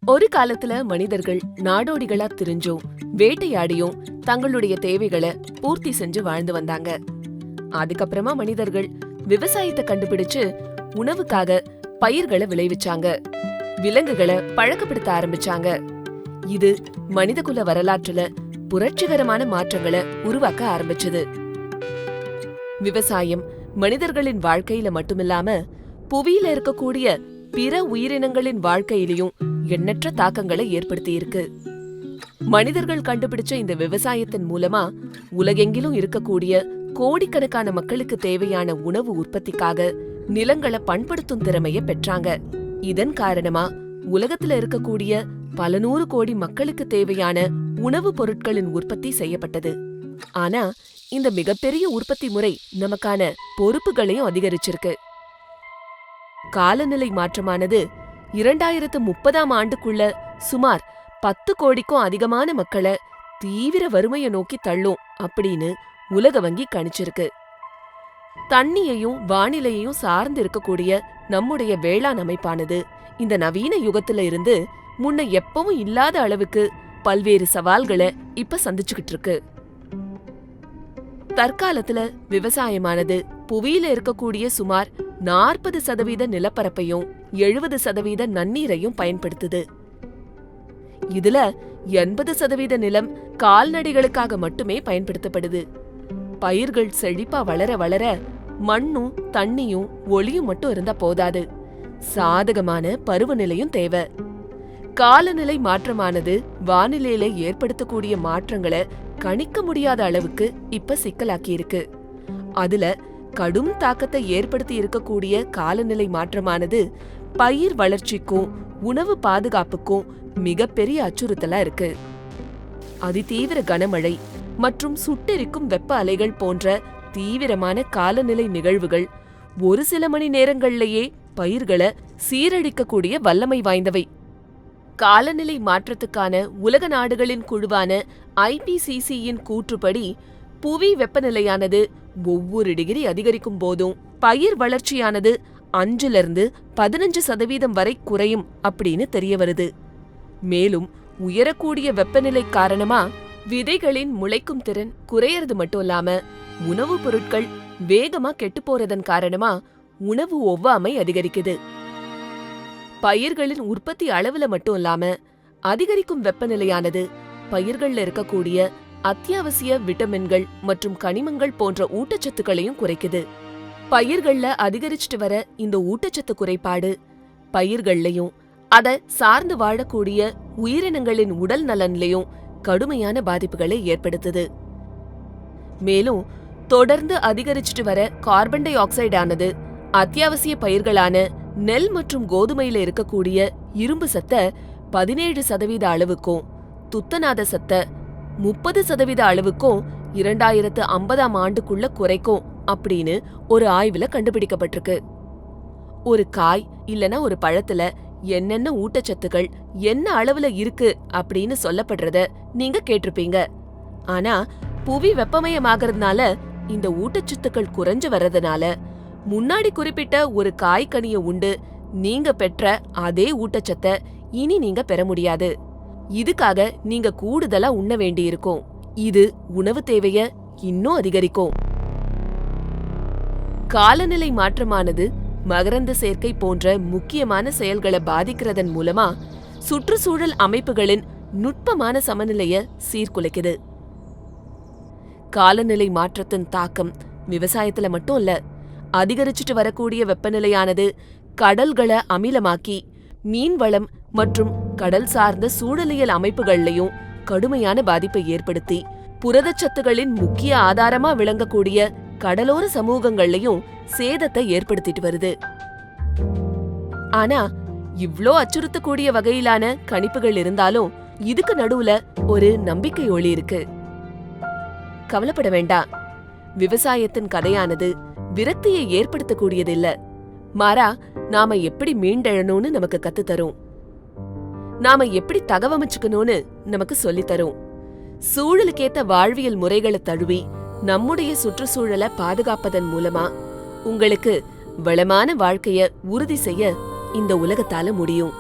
ஒரு காலத்துல மனிதர்கள் நாடோடிகளா திரிஞ்சும் வேட்டையாடியும் தங்களுடைய தேவைகளை பூர்த்தி செஞ்சு வாழ்ந்து வந்தாங்க. அதுக்கப்புறமா மனிதர்கள் விவசாயத்தை கண்டுபிடிச்சு உணவுக்காக பயிர்களை விளைவிச்சாங்க, விலங்குகளை பழக்கப்படுத்த ஆரம்பிச்சாங்க. இது மனிதகுல வரலாற்றுல புரட்சிகரமான மாற்றங்களை உருவாக்க ஆரம்பிச்சது. விவசாயம் மனிதர்களின் வாழ்க்கையில மட்டுமில்லாம புவியில இருக்கக்கூடிய பிற உயிரினங்களின் வாழ்க்கையிலையும் எண்ணற்ற தாக்கங்களை ஏற்படுத்தி இருக்கு. மனிதர்கள் கண்டுபிடிச்ச இந்த விவசாயத்தின் மூலமா உலகெங்கிலும் இருக்கக்கூடிய கோடிக்கணக்கான மக்களுக்கு தேவையான உணவு உற்பத்திக்காக நிலங்களை பண்படுத்தும் திறமைய பெற்றாங்க. இதன் காரணமா உலகத்துல இருக்கக்கூடிய பல நூறு கோடி மக்களுக்கு தேவையான உணவுப் பொருட்களின் உற்பத்தி செய்யப்பட்டது. ஆனா இந்த மிகப்பெரிய உற்பத்தி முறை நமக்கான பொறுப்புகளையும் அதிகரிச்சிருக்கு. காலநிலை மாற்றமானது 2030ஆம் ஆண்டுக்குள்ள சுமார் 10 கோடிக்கும் அதிகமான மக்களை தீவிர வறுமையை நோக்கி தள்ளும் அப்படின்னு உலக வங்கி கணிச்சிருக்கு. தண்ணியையும் வானிலையையும் சார்ந்து இருக்கக்கூடிய நம்முடைய வேளாண் அமைப்பானது இந்த நவீன யுகத்துல இருந்து முன்ன எப்பவும் இல்லாத அளவுக்கு பல்வேறு சவால்களை இப்ப சந்திச்சுக்கிட்டு இருக்கு. தற்காலத்துல விவசாயமானது புவியில இருக்கக்கூடிய சுமார் 40% நிலப்பரப்பையும் 70% நன்னீரையும் பயன்படுத்துது. இதுல 80% நிலம் கால்நடைகளுக்காக மட்டுமே பயன்படுத்தப்படுது. பயிர்கள் செழிப்பா வளர வளர மண்ணும் தண்ணியும் ஒளியும் மட்டும் இருந்தா போதாது, சாதகமான பருவநிலையும் தேவை. காலநிலை மாற்றமானது வானிலையில ஏற்படுத்தக்கூடிய மாற்றங்களை கணிக்க முடியாத அளவுக்கு இப்ப சிக்கலாக்கி இருக்கு. அதுல கடும் தாக்கத்தை ஏற்படுத்தி இருக்கக்கூடிய காலநிலை மாற்றமானது பயிர் வளர்ச்சிக்கும் உணவு பாதுகாப்புக்கும் மிகப்பெரிய அச்சுறுத்தலா இருக்கு. அதிதீவிர கனமழை மற்றும் சுட்டெரிக்கும் வெப்ப அலைகள் போன்ற தீவிரமான காலநிலை நிகழ்வுகள் ஒரு சில மணி நேரங்கள்லயே பயிர்களை சீரழிக்கக்கூடிய வல்லமை வாய்ந்தவை. காலநிலை மாற்றத்துக்கான உலக நாடுகளின் குழுவான IPCCயின் கூற்றுப்படி புவி வெப்பநிலையானது ஒவ்வொரு டிகிரி அதிகரிக்கும் போதும் பயிர் வளர்ச்சியானது 5-15% வரை குறையும் அப்படின்னு தெரிய வருது. மேலும் உயரக்கூடிய வெப்பநிலை காரணமா விதைகளின் முளைக்கும் திறன் குறையறது மட்டும் இல்லாம உணவுப் பொருட்கள் வேகமா கெட்டு போறதன் காரணமா உணவு ஒவ்வாமை அதிகரிக்குது. பயிர்களின் உற்பத்தி அளவுல மட்டும் இல்லாம அதிகரிக்கும் வெப்பநிலையானது பயிர்கள்ல இருக்கக்கூடிய அத்தியாவசிய விட்டமின்கள் மற்றும் கனிமங்கள் போன்ற ஊட்டச்சத்துக்களையும் குறைக்குது. பயிர்கள்ல அதிகரிச்சுட்டு வர இந்த ஊட்டச்சத்து குறைபாடு பயிர்கள்லயும் அதை சார்ந்து வாழக்கூடிய உயிரினங்களின் உடல் நலன்லயும் கடுமையான பாதிப்புகளை ஏற்படுத்துது. மேலும் தொடர்ந்து அதிகரிச்சுட்டு வர கார்பன் டை ஆக்சைடு ஆனது அத்தியாவசிய பயிர்களான நெல் மற்றும் கோதுமையில இருக்கக்கூடிய இரும்பு சத்த 17% அளவுக்கும் துத்தநாத சத்த 30% அளவுக்கும் 2050ஆம் ஆண்டுக்குள்ள குறைக்கும் அப்படின்னு ஒரு ஆய்வுல கண்டுபிடிக்கப்பட்டிருக்கு. ஒரு காய் இல்லனா ஒரு பழத்துல என்னென்ன ஊட்டச்சத்துக்கள் என்ன அளவுல இருக்கு அப்படின்னு சொல்லப்படுறத நீங்க கேட்டிருப்பீங்க. ஆனா புவி வெப்பமயமாகறதுனால இந்த ஊட்டச்சத்துக்கள் குறைஞ்சு வர்றதுனால முன்னாடி குறிப்பிட்ட ஒரு காய்கனிய உண்டு நீங்க பெற்ற அதே ஊட்டச்சத்தை இனி நீங்க பெற முடியாது. இதுக்காக நீங்க கூடுதலா உண்ண வேண்டியிருக்கும். இது உணவு தேவைய இன்னும் அதிகரிக்கும். காலநிலை மாற்றமானது மகரந்த சேர்க்கை போன்ற முக்கியமான செயல்களை பாதிக்கிறதன் மூலமா சுற்றுச்சூழல் அமைப்புகளின் நுட்பமான சமநிலைய சீர்குலைக்குது. காலநிலை மாற்றத்தின் தாக்கம் விவசாயத்துல மட்டும் இல்ல, அதிகரிச்சுட்டு வரக்கூடிய வெப்பநிலையானது கடல்களை அமிலமாக்கி மீன்வளம் மற்றும் கடல் சார்ந்த சூழலியல் அமைப்புகள்லயும் கடுமையான பாதிப்பை ஏற்படுத்தி புரதச்சத்துகளின் முக்கிய ஆதாரமா விளங்கக்கூடிய கடலோர சமூகங்கள்லயும் சேதத்தை ஏற்படுத்திட்டு வருது. ஆனா இவ்ளோ அச்சுறுத்தக்கூடிய வகையிலான கணிப்புகள் இருந்தாலும் இதுக்கு நடுவுல ஒரு நம்பிக்கை ஒளி இருக்கு. கவலைப்பட வேண்டாம். விவசாயத்தின் கதையானது விரக்தியை ஏற்படுத்தக்கூடியதில்ல, மாறா நாம எப்படி மீண்டெழணும்னு நமக்கு கத்து தரும். நாம எப்படி தகவமைச்சுக்கணும்னு நமக்கு சொல்லி தரும். சூழலுக்கேத்த வாழ்வியல் முறைகளை தழுவி நம்முடைய சுற்றுச்சூழலை பாதுகாப்பதன் மூலமா உங்களுக்கு வளமான வாழ்க்கைய உறுதி செய்ய இந்த உலகத்தால முடியும்.